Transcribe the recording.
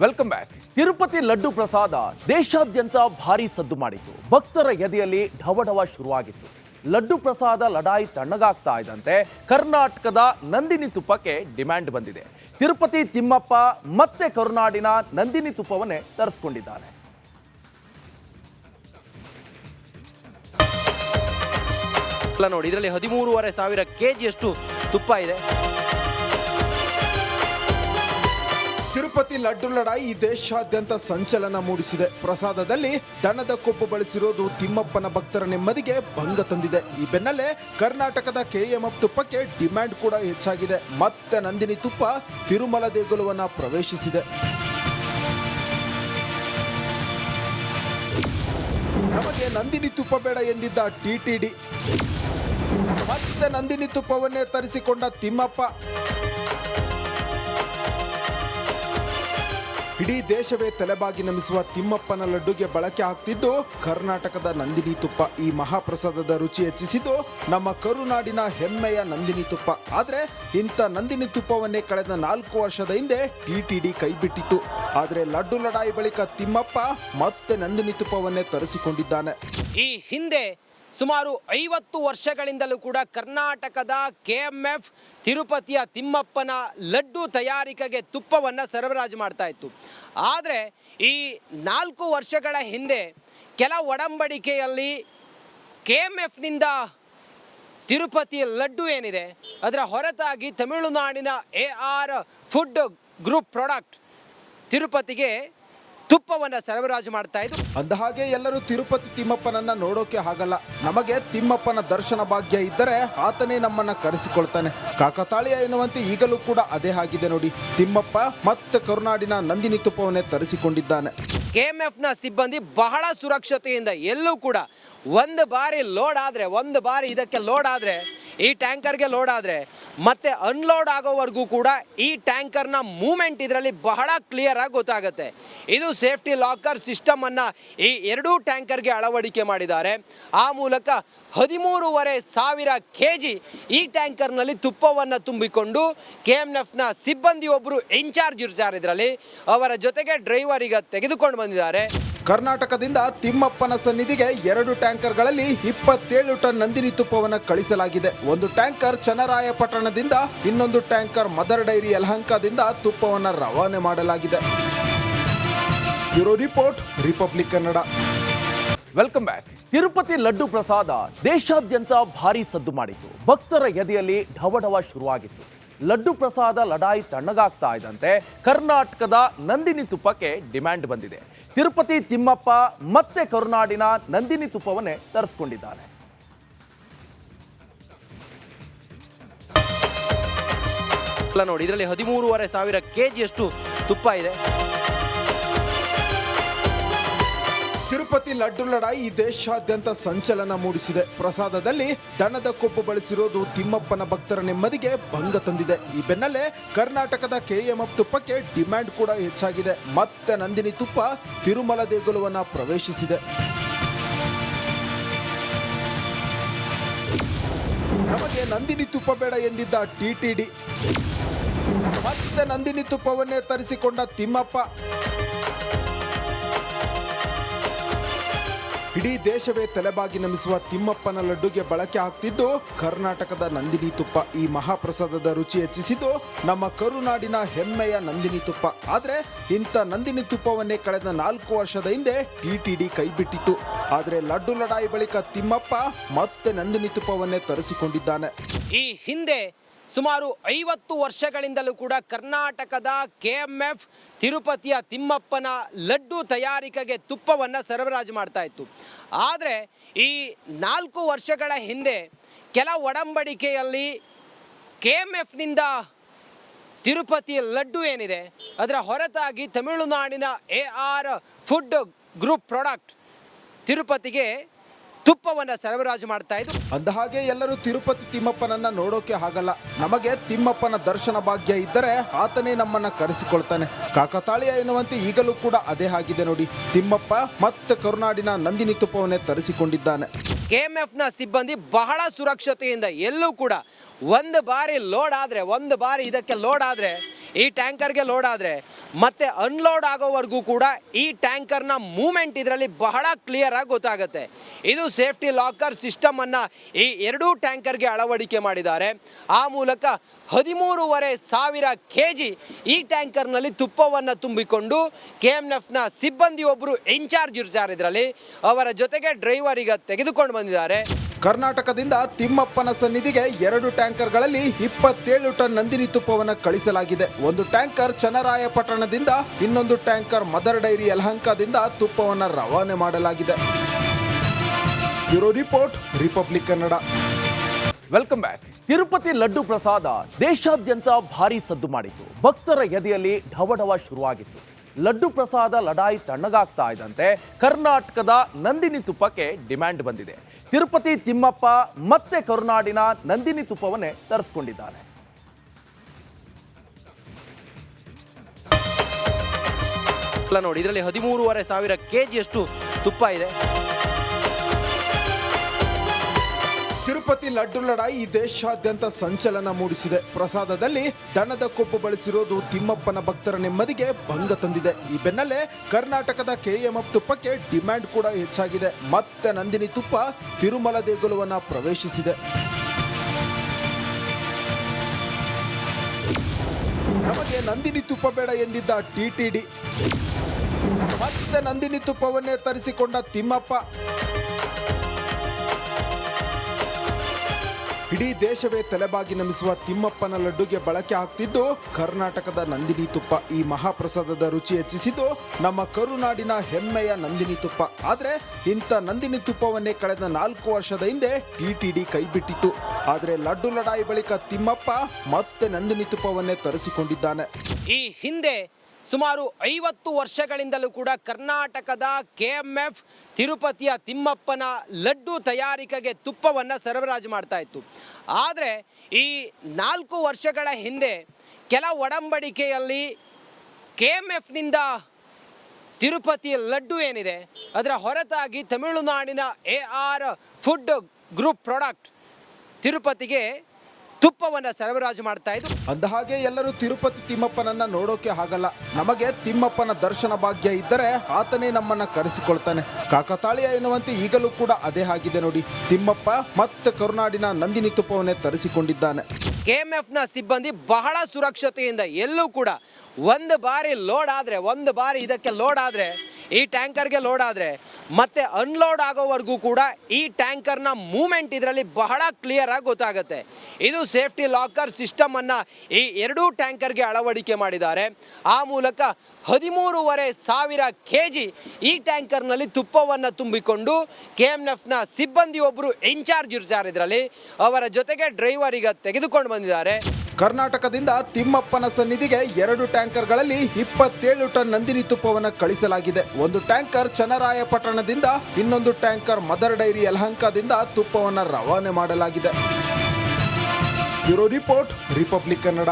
Welcome back. Tirupati laddu ಪ್ರಸಾದ ದೇಶಾದ್ಯಂತ ಭಾರಿ ಸದ್ದು ಮಾಡಿತು. ಭಕ್ತರ ಎದೆಯಲ್ಲಿ ಢವಢವ ಶುರುವಾಗಿತ್ತು. ಲಡ್ಡು ಪ್ರಸಾದ ಲಡಾಯಿ ತಣ್ಣಗಾಗ್ತಾ ಇದ್ದಂತೆ ಕರ್ನಾಟಕದ ನಂದಿನಿ ತುಪ್ಪಕ್ಕೆ ಡಿಮ್ಯಾಂಡ್ ಬಂದಿದೆ. ತಿರುಪತಿ ತಿಮ್ಮಪ್ಪ ಮತ್ತೆ ಕರುನಾಡಿನ ನಂದಿನಿ ತುಪ್ಪವನ್ನೇ ತರಿಸಿಕೊಂಡಿದ್ದಾರೆ. ನೋಡಿ, ಇದರಲ್ಲಿ 13,500 kgಯಷ್ಟು ತುಪ್ಪ ಇದೆ. ತಿರುಪತಿ ಲಡ್ಡು ಲಡಾಯಿ ದೇಶಾದ್ಯಂತ ಸಂಚಲನ ಮೂಡಿಸಿದೆ. ಪ್ರಸಾದದಲ್ಲಿ ದನದ ಕೊಬ್ಬು ಬಳಸಿರೋದು ತಿಮ್ಮಪ್ಪನ ಭಕ್ತರ ನೆಮ್ಮದಿಗೆ ಭಂಗ ತಂದಿದೆ. ಈ ಬೆನ್ನಲ್ಲೇ ಕರ್ನಾಟಕದ KMF ತುಪ್ಪಕ್ಕೆ ಡಿಮ್ಯಾಂಡ್ ಕೂಡ ಹೆಚ್ಚಾಗಿದೆ. ಮತ್ತೆ ನಂದಿನಿ ತುಪ್ಪ ತಿರುಮಲ ದೇಗುಲವನ್ನ ಪ್ರವೇಶಿಸಿದೆ. ನಮಗೆ ನಂದಿನಿ ತುಪ್ಪ ಬೇಡ ಎಂದಿದ್ದ TTD ಮತ್ತೆ ನಂದಿನಿ ತುಪ್ಪವನ್ನೇ ತರಿಸಿಕೊಂಡ ತಿಮ್ಮಪ್ಪ. ಇಡೀ ದೇಶವೇ ತಲೆಬಾಗಿ ನಮಿಸುವ ತಿಮ್ಮಪ್ಪನ ಲಡ್ಡುಗೆ ಬಳಕೆ ಆಗ್ತಿದ್ದು ಕರ್ನಾಟಕದ ನಂದಿನಿ ತುಪ್ಪ. ಈ ಮಹಾಪ್ರಸಾದದ ರುಚಿ ಹೆಚ್ಚಿಸಿದ್ದು ನಮ್ಮ ಕರುನಾಡಿನ ಹೆಮ್ಮೆಯ ನಂದಿನಿ ತುಪ್ಪ. ಆದ್ರೆ ಇಂಥ ನಂದಿನಿ ತುಪ್ಪವನ್ನೇ ಕಳೆದ 4 ವರ್ಷದ ಹಿಂದೆ TTD ಕೈಬಿಟ್ಟಿತ್ತು. ಆದ್ರೆ ಲಡ್ಡು ಲಡಾಯಿ ಬಳಿಕ ತಿಮ್ಮಪ್ಪ ಮತ್ತೆ ನಂದಿನಿ ತುಪ್ಪವನ್ನೇ ತರಿಸಿಕೊಂಡಿದ್ದಾನೆ. ಈ ಹಿಂದೆ ಸುಮಾರು 50 ವರ್ಷಗಳಿಂದಲೂ ಕೂಡ ಕರ್ನಾಟಕದ KMF ತಿರುಪತಿಯ ತಿಮ್ಮಪ್ಪನ ಲಡ್ಡು ತಯಾರಿಕೆಗೆ ತುಪ್ಪವನ್ನು ಸರಬರಾಜು ಮಾಡ್ತಾ ಇತ್ತು. ಆದರೆ ಈ 4 ವರ್ಷಗಳ ಹಿಂದೆ ಕೆಲ ಒಡಂಬಡಿಕೆಯಲ್ಲಿ KMFನಿಂದ ತಿರುಪತಿಯ ಲಡ್ಡು ಏನಿದೆ ಅದರ ಹೊರತಾಗಿ ತಮಿಳುನಾಡಿನ AR ಫುಡ್ ಗ್ರೂಪ್ ಪ್ರಾಡಕ್ಟ್ ತಿರುಪತಿಗೆ ತುಪ್ಪವನ್ನು ಸರಬರಾಜು ಮಾಡ್ತಾ ಇದ್ದು. ಅಂದಹಾಗೆ ಎಲ್ಲರೂ ತಿರುಪತಿ ತಿಮ್ಮಪ್ಪನನ್ನ ನೋಡೋಕೆ ಆಗಲ್ಲ. ನಮಗೆ ತಿಮ್ಮಪ್ಪನ ದರ್ಶನ ಭಾಗ್ಯ ಇದ್ದರೆ ಆತನೇ ನಮ್ಮನ್ನ ಕರೆಸಿಕೊಳ್ತಾನೆ. ಕಾಕತಾಳೀಯ ಎನ್ನುವಂತೆ ಈಗಲೂ ಕೂಡ ಅದೇ ಆಗಿದೆ ನೋಡಿ. ತಿಮ್ಮಪ್ಪ ಮತ್ತೆ ಕರುನಾಡಿನ ನಂದಿನಿ ತುಪ್ಪವನ್ನೇ ತರಿಸಿಕೊಂಡಿದ್ದಾನೆ. KMFನ ಸಿಬ್ಬಂದಿ ಬಹಳ ಸುರಕ್ಷತೆಯಿಂದ ಎಲ್ಲೂ ಕೂಡ ಒಂದು ಬಾರಿ ಇದಕ್ಕೆ ಲೋಡ್ ಆದರೆ ಈ ಟ್ಯಾಂಕರ್ಗೆ ಲೋಡ್ ಆದರೆ ಮತ್ತೆ ಅನ್ಲೋಡ್ ಆಗೋವರೆಗೂ ಕೂಡ ಈ ಟ್ಯಾಂಕರ್ನ ಮೂವ್ಮೆಂಟ್ ಇದರಲ್ಲಿ ಬಹಳ ಕ್ಲಿಯರ್ ಆಗಿ ಗೊತ್ತಾಗುತ್ತೆ. ಇದು ಸೇಫ್ಟಿ ಲಾಕರ್ ಸಿಸ್ಟಮ್ ಅನ್ನ ಈ 2 ಟ್ಯಾಂಕರ್ಗೆ ಅಳವಡಿಕೆ ಮಾಡಿದ್ದಾರೆ. ಆ ಮೂಲಕ 13,500 kg ಈ ಟ್ಯಾಂಕರ್ನಲ್ಲಿ ತುಪ್ಪವನ್ನು ತುಂಬಿಕೊಂಡು KMFನ ಸಿಬ್ಬಂದಿ ಒಬ್ಬರು ಇನ್ಚಾರ್ಜ್ ಇರ್ತಾರೆ. ಇದರಲ್ಲಿ ಅವರ ಜೊತೆಗೆ ಡ್ರೈವರ್ ಈಗ ತೆಗೆದುಕೊಂಡು ಬಂದಿದ್ದಾರೆ. ಕರ್ನಾಟಕದಿಂದ ತಿಮ್ಮಪ್ಪನ ಸನ್ನಿಧಿಗೆ 2 ಟ್ಯಾಂಕರ್ಗಳಲ್ಲಿ 27 ಟನ್ ನಂದಿನಿ ತುಪ್ಪವನ್ನು ಕಳಿಸಲಾಗಿದೆ. ಒಂದು ಟ್ಯಾಂಕರ್ ಚನ್ನರಾಯಪಟ್ಟಣದಿಂದ, ಇನ್ನೊಂದು ಟ್ಯಾಂಕರ್ ಮದರ್ ಡೈರಿ ಯಲಹಂಕದಿಂದ ತುಪ್ಪವನ್ನು ರವಾನೆ ಮಾಡಲಾಗಿದೆ. Bureau report, republic Kannada. Welcome back. Tirupati laddu ಪ್ರಸಾದ ದೇಶಾದ್ಯಂತ ಭಾರಿ ಸದ್ದು ಮಾಡಿತು. ಭಕ್ತರ ಎದೆಯಲ್ಲಿ ಢವಢವ ಶುರುವಾಗಿತ್ತು. ಲಡ್ಡು ಪ್ರಸಾದ ಲಡಾಯಿ ತಣ್ಣಗಾಗ್ತಾ ಇದ್ದಂತೆ ಕರ್ನಾಟಕದ ನಂದಿನಿ ತುಪ್ಪಕ್ಕೆ ಡಿಮ್ಯಾಂಡ್ ಬಂದಿದೆ. ತಿರುಪತಿ ತಿಮ್ಮಪ್ಪ ಮತ್ತೆ ಕರುನಾಡಿನ ನಂದಿನಿ ತುಪ್ಪವನ್ನೇ ತರಿಸಿಕೊಂಡಿದ್ದಾರೆ. ನೋಡಿ, ಇದರಲ್ಲಿ 13,500 kgಯಷ್ಟು ತುಪ್ಪ ಇದೆ. ತಿರುಪತಿ ಲಡ್ಡು ಲಡಾಯಿ ದೇಶಾದ್ಯಂತ ಸಂಚಲನ ಮೂಡಿಸಿದೆ. ಪ್ರಸಾದದಲ್ಲಿ ದನದ ಕೊಬ್ಬು ಬಳಸಿರೋದು ತಿಮ್ಮಪ್ಪನ ಭಕ್ತರ ನೆಮ್ಮದಿಗೆ ಭಂಗ ತಂದಿದೆ. ಈ ಬೆನ್ನಲ್ಲೇ ಕರ್ನಾಟಕದ KMF ತುಪ್ಪಕ್ಕೆ ಡಿಮ್ಯಾಂಡ್ ಕೂಡ ಹೆಚ್ಚಾಗಿದೆ. ಮತ್ತೆ ನಂದಿನಿ ತುಪ್ಪ ತಿರುಮಲ ದೇಗುಲವನ್ನ ಪ್ರವೇಶಿಸಿದೆ. ನಮಗೆ ನಂದಿನಿ ತುಪ್ಪ ಬೇಡ ಎಂದಿದ್ದ TTD ಮತ್ತೆ ನಂದಿನಿ ತುಪ್ಪವನ್ನೇ ತರಿಸಿಕೊಂಡ ತಿಮ್ಮಪ್ಪ. ಇಡೀ ದೇಶವೇ ತಲೆಬಾಗಿ ನಮಿಸುವ ತಿಮ್ಮಪ್ಪನ ಲಡ್ಡುಗೆ ಬಳಕೆ ಆಗ್ತಿದ್ದು ಕರ್ನಾಟಕದ ನಂದಿನಿ ತುಪ್ಪ. ಈ ಮಹಾಪ್ರಸಾದದ ರುಚಿ ಹೆಚ್ಚಿಸಿದ್ದು ನಮ್ಮ ಕರುನಾಡಿನ ಹೆಮ್ಮೆಯ ನಂದಿನಿ ತುಪ್ಪ. ಆದ್ರೆ ಇಂಥ ನಂದಿನಿ ತುಪ್ಪವನ್ನೇ ಕಳೆದ 4 ವರ್ಷದ ಹಿಂದೆ TTD ಕೈಬಿಟ್ಟಿತ್ತು. ಆದ್ರೆ ಲಡ್ಡು ಲಡಾಯಿ ಬಳಿಕ ತಿಮ್ಮಪ್ಪ ಮತ್ತೆ ನಂದಿನಿ ತುಪ್ಪವನ್ನೇ ತರಿಸಿಕೊಂಡಿದ್ದಾನೆ. ಈ ಹಿಂದೆ ಸುಮಾರು 50 ವರ್ಷಗಳಿಂದಲೂ ಕೂಡ ಕರ್ನಾಟಕದ KMF ತಿರುಪತಿಯ ತಿಮ್ಮಪ್ಪನ ಲಡ್ಡು ತಯಾರಿಕೆಗೆ ತುಪ್ಪವನ್ನು ಸರಬರಾಜು ಮಾಡ್ತಾ ಇತ್ತು. ಆದರೆ ಈ 4 ವರ್ಷಗಳ ಹಿಂದೆ ಕೆಲ ಒಡಂಬಡಿಕೆಯಲ್ಲಿ KMFನಿಂದ ತಿರುಪತಿಯ ಲಡ್ಡು ಏನಿದೆ ಅದರ ಹೊರತಾಗಿ ತಮಿಳುನಾಡಿನ AR ಫುಡ್ ಗ್ರೂಪ್ ಪ್ರಾಡಕ್ಟ್ ತಿರುಪತಿಗೆ ತುಪ್ಪವನ್ನು ಸರಬರಾಜು ಮಾಡ್ತಾ ಇದ್ದು. ಅಂದಹಾಗೆ ಎಲ್ಲರೂ ತಿರುಪತಿ ತಿಮ್ಮಪ್ಪನನ್ನ ನೋಡೋಕೆ ಆಗಲ್ಲ. ನಮಗೆ ತಿಮ್ಮಪ್ಪನ ದರ್ಶನ ಭಾಗ್ಯ ಇದ್ದರೆ ಆತನೇ ನಮ್ಮನ್ನ ಕರೆಸಿಕೊಳ್ತಾನೆ. ಕಾಕತಾಳೀಯ ಎನ್ನುವಂತೆ ಈಗಲೂ ಕೂಡ ಅದೇ ಆಗಿದೆ ನೋಡಿ. ತಿಮ್ಮಪ್ಪ ಮತ್ತೆ ಕರುನಾಡಿನ ನಂದಿನಿ ತುಪ್ಪವನ್ನೇ ತರಿಸಿಕೊಂಡಿದ್ದಾನೆ. KMFನ ಸಿಬ್ಬಂದಿ ಬಹಳ ಸುರಕ್ಷತೆಯಿಂದ ಎಲ್ಲೂ ಕೂಡ ಒಂದು ಬಾರಿ ಇದಕ್ಕೆ ಲೋಡ್ ಆದರೆ ಈ ಟ್ಯಾಂಕರ್ಗೆ ಲೋಡ್ ಆದರೆ ಮತ್ತೆ ಅನ್ಲೋಡ್ ಆಗೋವರೆಗೂ ಕೂಡ ಈ ಟ್ಯಾಂಕರ್ನ ಮೂಮೆಂಟ್ ಇದರಲ್ಲಿ ಬಹಳ ಕ್ಲಿಯರ್ ಆಗಿ ಗೊತ್ತಾಗುತ್ತೆ. ಇದು ಸೇಫ್ಟಿ ಲಾಕರ್ ಸಿಸ್ಟಮ್ ಅನ್ನ ಈ ಎರಡೂ ಟ್ಯಾಂಕರ್ಗೆ ಅಳವಡಿಕೆ ಮಾಡಿದ್ದಾರೆ. ಆ ಮೂಲಕ 13,500 kg ಈ ಟ್ಯಾಂಕರ್ನಲ್ಲಿ ತುಪ್ಪವನ್ನು ತುಂಬಿಕೊಂಡು KMF ಸಿಬ್ಬಂದಿ ಒಬ್ಬರು ಇನ್ಚಾರ್ಜ್ ಇರ್ತಾರೆ ಇದರಲ್ಲಿ, ಅವರ ಜೊತೆಗೆ ಡ್ರೈವರ್ ಈಗ ತೆಗೆದುಕೊಂಡು ಬಂದಿದ್ದಾರೆ. ಕರ್ನಾಟಕದಿಂದ ತಿಮ್ಮಪ್ಪನ ಸನ್ನಿಧಿಗೆ 2 ಟ್ಯಾಂಕರ್ಗಳಲ್ಲಿ 27 ಟನ್ ನಂದಿನಿ ತುಪ್ಪವನ್ನು ಕಳಿಸಲಾಗಿದೆ. ಒಂದು ಟ್ಯಾಂಕರ್ ಚನ್ನರಾಯಪಟ್ಟಣದಿಂದ, ಇನ್ನೊಂದು ಟ್ಯಾಂಕರ್ ಮದರ್ ಡೈರಿ ಯಲಹಂಕದಿಂದ ತುಪ್ಪವನ್ನು ರವಾನೆ ಮಾಡಲಾಗಿದೆ. Bureau report, republic Kannada. Welcome back. Tirupati laddu ಪ್ರಸಾದ ದೇಶಾದ್ಯಂತ ಭಾರಿ ಸದ್ದು ಮಾಡಿತ್ತು. ಭಕ್ತರ ಎದೆಯಲ್ಲಿ ಢವಢವ ಶುರುವಾಗಿತ್ತು. ಲಡ್ಡು ಪ್ರಸಾದ ಲಡಾಯಿ ತಣ್ಣಗಾಗ್ತಾ ಇದ್ದಂತೆ ಕರ್ನಾಟಕದ ನಂದಿನಿ ತುಪ್ಪಕ್ಕೆ ಡಿಮ್ಯಾಂಡ್ ಬಂದಿದೆ. ತಿರುಪತಿ ತಿಮ್ಮಪ್ಪ ಮತ್ತೆ ಕರುನಾಡಿನ ನಂದಿನಿ ತುಪ್ಪವನ್ನೇ ತರಿಸಿಕೊಂಡಿದ್ದಾರೆ. ನೋಡಿ, ಇದರಲ್ಲಿ 13,500 kg ಅಷ್ಟು ತುಪ್ಪ ಇದೆ. ತಿರುಪತಿ ಲಡ್ಡು ಲಡಾಯಿ ದೇಶಾದ್ಯಂತ ಸಂಚಲನ ಮೂಡಿಸಿದೆ. ಪ್ರಸಾದದಲ್ಲಿ ದನದ ಕೊಬ್ಬು ಬಳಸಿರೋದು ತಿಮ್ಮಪ್ಪನ ಭಕ್ತರ ನೆಮ್ಮದಿಗೆ ಭಂಗ ತಂದಿದೆ. ಈ ಬೆನ್ನಲ್ಲೇ ಕರ್ನಾಟಕದ KMF ತುಪ್ಪಕ್ಕೆ ಡಿಮ್ಯಾಂಡ್ ಕೂಡ ಹೆಚ್ಚಾಗಿದೆ. ಮತ್ತೆ ನಂದಿನಿ ತುಪ್ಪ ತಿರುಮಲ ದೇಗುಲವನ್ನ ಪ್ರವೇಶಿಸಿದೆ. ನಮಗೆ ನಂದಿನಿ ತುಪ್ಪ ಬೇಡ ಎಂದಿದ್ದ TTD, ಮತ್ತೆ ನಂದಿನಿ ತುಪ್ಪವನ್ನೇ ತರಿಸಿಕೊಂಡ ತಿಮ್ಮಪ್ಪ. ಇಡೀ ದೇಶವೇ ತಲೆಬಾಗಿ ನಮಿಸುವ ತಿಮ್ಮಪ್ಪನ ಲಡ್ಡುಗೆ ಬಳಕೆ ಆಗ್ತಿದ್ದು ಕರ್ನಾಟಕದ ನಂದಿನಿ ತುಪ್ಪ. ಈ ಮಹಾಪ್ರಸಾದದ ರುಚಿ ಹೆಚ್ಚಿಸಿದ್ದು ನಮ್ಮ ಕರುನಾಡಿನ ಹೆಮ್ಮೆಯ ನಂದಿನಿ ತುಪ್ಪ. ಆದ್ರೆ ಇಂಥ ನಂದಿನಿ ತುಪ್ಪವನ್ನೇ ಕಳೆದ 4 ವರ್ಷದ ಹಿಂದೆ TTD ಕೈಬಿಟ್ಟಿತ್ತು. ಆದ್ರೆ ಲಡ್ಡು ಲಡಾಯಿ ಬಳಿಕ ತಿಮ್ಮಪ್ಪ ಮತ್ತೆ ನಂದಿನಿ ತುಪ್ಪವನ್ನೇ ತರಿಸಿಕೊಂಡಿದ್ದಾನೆ. ಈ ಹಿಂದೆ ಸುಮಾರು 50 ವರ್ಷಗಳಿಂದಲೂ ಕೂಡ ಕರ್ನಾಟಕದ KMF ತಿರುಪತಿಯ ತಿಮ್ಮಪ್ಪನ ಲಡ್ಡು ತಯಾರಿಕೆಗೆ ತುಪ್ಪವನ್ನು ಸರಬರಾಜು ಮಾಡ್ತಾ ಇತ್ತು. ಆದರೆ ಈ 4 ವರ್ಷಗಳ ಹಿಂದೆ ಕೆಲ ಒಡಂಬಡಿಕೆಯಲ್ಲಿ KMFನಿಂದ ತಿರುಪತಿಯ ಲಡ್ಡು ಏನಿದೆ ಅದರ ಹೊರತಾಗಿ ತಮಿಳುನಾಡಿನ AR ಫುಡ್ ಗ್ರೂಪ್ ಪ್ರಾಡಕ್ಟ್ ತಿರುಪತಿಗೆ ತುಪ್ಪವನ್ನು ಸರಬರಾಜು ಮಾಡ್ತಾ ಇದ್ದು. ಅಂದಹಾಗೆ ಎಲ್ಲರೂ ತಿರುಪತಿ ತಿಮ್ಮಪ್ಪನನ್ನ ನೋಡೋಕೆ ಆಗಲ್ಲ. ನಮಗೆ ತಿಮ್ಮಪ್ಪನ ದರ್ಶನ ಭಾಗ್ಯ ಇದ್ದರೆ ಆತನೇ ನಮ್ಮನ್ನ ಕರೆಸಿಕೊಳ್ತಾನೆ. ಕಾಕತಾಳೀಯ ಎನ್ನುವಂತೆ ಈಗಲೂ ಕೂಡ ಅದೇ ಆಗಿದೆ ನೋಡಿ. ತಿಮ್ಮಪ್ಪ ಮತ್ತೆ ಕರುನಾಡಿನ ನಂದಿನಿ ತುಪ್ಪವನ್ನೇ ತರಿಸಿಕೊಂಡಿದ್ದಾನೆ. KMFನ ಸಿಬ್ಬಂದಿ ಬಹಳ ಸುರಕ್ಷತೆಯಿಂದ ಎಲ್ಲೂ ಕೂಡ ಒಂದು ಬಾರಿ ಇದಕ್ಕೆ ಲೋಡ್ ಆದರೆ ಈ ಟ್ಯಾಂಕರ್ಗೆ ಲೋಡ್ ಆದರೆ ಮತ್ತೆ ಅನ್ಲೋಡ್ ಆಗೋವರೆಗೂ ಕೂಡ ಈ ಟ್ಯಾಂಕರ್ನ ಮೂಮೆಂಟ್ ಇದರಲ್ಲಿ ಬಹಳ ಕ್ಲಿಯರ್ ಆಗಿ ಗೊತ್ತಾಗುತ್ತೆ. ಇದು ಸೇಫ್ಟಿ ಲಾಕರ್ ಸಿಸ್ಟಮ್ ಅನ್ನ ಈ ಎರಡೂ ಟ್ಯಾಂಕರ್ಗೆ ಅಳವಡಿಕೆ ಮಾಡಿದ್ದಾರೆ. ಆ ಮೂಲಕ 13,500 kg ಈ ಟ್ಯಾಂಕರ್ನಲ್ಲಿ ತುಪ್ಪವನ್ನು ತುಂಬಿಕೊಂಡು KMF ಸಿಬ್ಬಂದಿ ಒಬ್ಬರು ಇನ್ಚಾರ್ಜ್ ಇರ್ತಾರೆ ಇದರಲ್ಲಿ, ಅವರ ಜೊತೆಗೆ ಡ್ರೈವರ್ ಈಗ ತೆಗೆದುಕೊಂಡು ಬಂದಿದ್ದಾರೆ. ಕರ್ನಾಟಕದಿಂದ ತಿಮ್ಮಪ್ಪನ ಸನ್ನಿಧಿಗೆ 2 ಟ್ಯಾಂಕರ್ಗಳಲ್ಲಿ 27 ಟನ್ ನಂದಿನಿ ತುಪ್ಪವನ್ನು ಕಳಿಸಲಾಗಿದೆ. ಒಂದು ಟ್ಯಾಂಕರ್ ಚನ್ನರಾಯಪಟ್ಟಣದಿಂದ, ಇನ್ನೊಂದು ಟ್ಯಾಂಕರ್ ಮದರ್ ಡೈರಿ ಯಲಹಂಕದಿಂದ ತುಪ್ಪವನ್ನು ರವಾನೆ ಮಾಡಲಾಗಿದೆ. Bureau report, republic Kannada.